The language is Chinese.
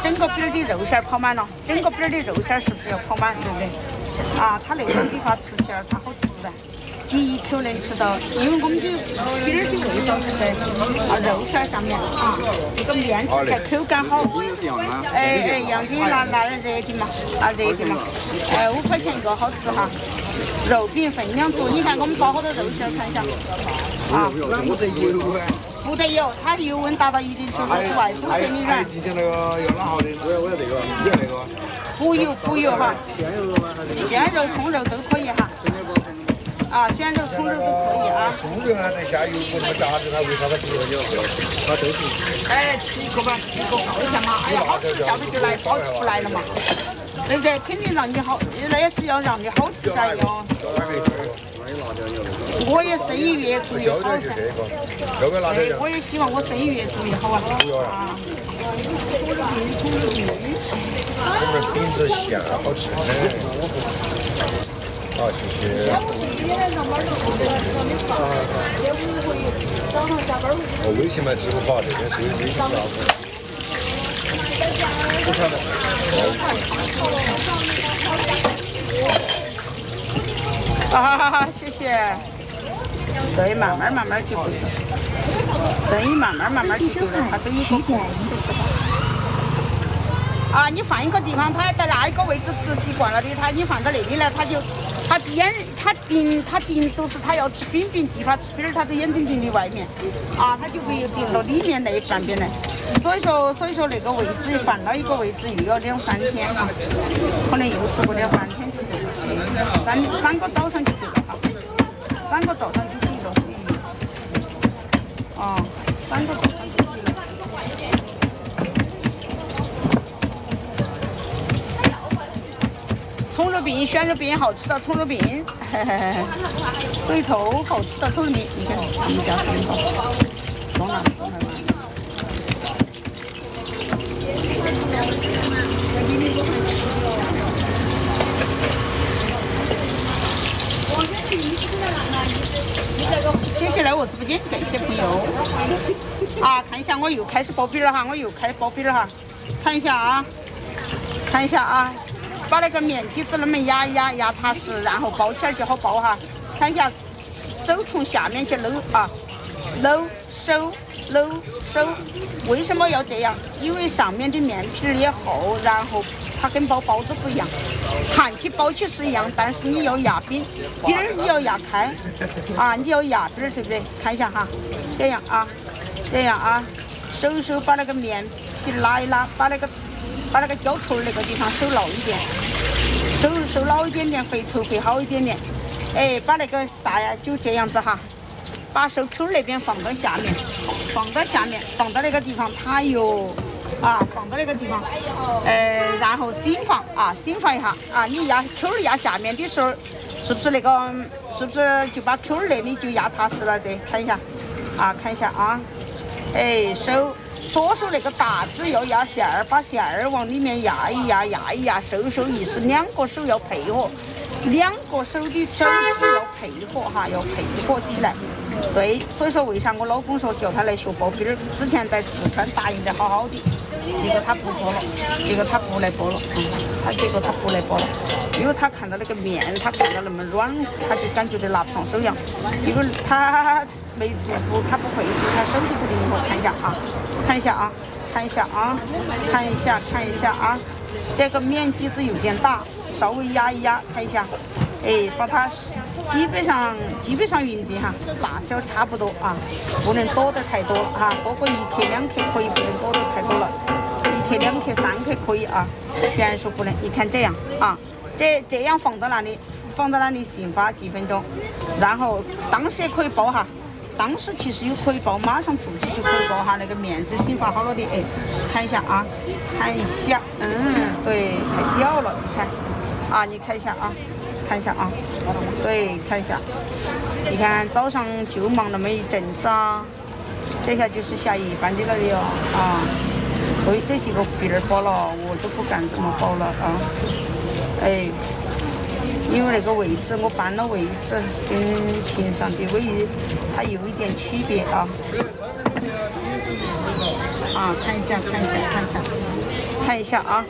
整个饼的肉馅跑满了，整个饼的肉馅是不是要跑满，对不对？啊，它那种的话吃起来它好自然。你一口能吃到，因为我们的饼的味道是在肉馅上面啊，这个面吃起来口感好。一样的，拿热的嘛，热的嘛，5块钱一个，好吃哈。肉饼分量多，你看我们包好多肉馅，看一下啊。不得有，它油温达到一定程度，外酥脆里软。之前那个要哪号的？我要这个，你要那个。不油哈。鲜肉、葱肉都可以哈。啊，鲜肉、葱肉都可以啊。酥肉呢，在下油不那么夹子，它为啥它比较有？它都是。哎，吃一个吧，吃一个泡一下嘛。哎呀，好吃下不就来，包吃不来了嘛。对不对？肯定让你好，那也是要让你好吃噻哟。我也生意越做越好噻。对，我也希望我生意越做越好啊。啊。这个饼子馅好吃的。好，谢谢。我微信买支付宝，这边是微信支付。不晓得。谢谢。对，慢慢就对了，生意慢慢就对了，它都有个啊，你换一个地方，它在那一个位置吃习惯了的，你放在那里呢，他盯都是他要吃饼计划吃饼，他都眼睁睁的外面，啊，他就没有盯到里面那半边来。所以说那个位置换了一个位置又要2-3天啊，可能又吃不了3天就对了，3个早上就对了啊，3个早上就对了，哦，3个早上就对了。葱肉饼、鲜肉饼好吃的葱肉饼，对头好吃的葱肉饼，你看他们家是多装了。谢谢来我直播间，感谢朋友啊！看一下，我又开始包饼了哈，我又开包饼了哈，看一下啊，把那个面剂子那么压踏实，然后包起来就好包哈。看一下，手从下面去搂啊，搂手。为什么要这样？因为上面的面皮也厚，然后它跟包包子不一样，看起包起是一样，但是你要压饼儿你要压开啊，你要压饼儿，对不对？看一下哈，这样啊，手把那个面皮拉一拉，把那个胶头那个地方手牢一点，手牢一点点，回头会好一点点。哎，把那个啥呀，就这样子哈。把手 Q 那边放到下面，放到那个地方，它有放到那个地方，然后心放一下啊，你压 Q 压下面的时候，是不是就把 Q 那里就压踏实了？对，看一下啊，哎，左手那个大指要压馅儿，把馅儿往里面压一压，收意思，2个手要配合，2个手的手指要配合哈，要配合起来。对，所以说为啥我老公说叫他来学包饼儿？之前在四川答应得好好的，结果他不做了，他不来包了，他不来包了，因为他看到那个面，他看到那么软，他就感觉得拿不上手样，因为他没做过，他不会做，他手都不灵活。看一下啊，这个面剂子有点大，稍微压一压，看一下。哎，把它基本上匀净哈，大小差不多啊，不能多得太多哈，多过1克2克可以，不能多得太多了，1克2克3克可以啊，全数不能。你看这样啊，这样放到那里醒发几分钟，然后当时也可以包哈，当时其实又可以包，马上出去就可以包哈，那个面子醒发好了的，哎，看一下，对，太屌了，你看啊，你看一下啊。对，看一下，你看早上就忙那么一阵子啊，这下就是下一班的了哟啊，所以这几个饼儿包了，我都不敢这么包了啊，哎，因为那个位置我搬了位置，跟平常的位它有一点区别啊。啊，看一下，看一下，看一下，看一下啊。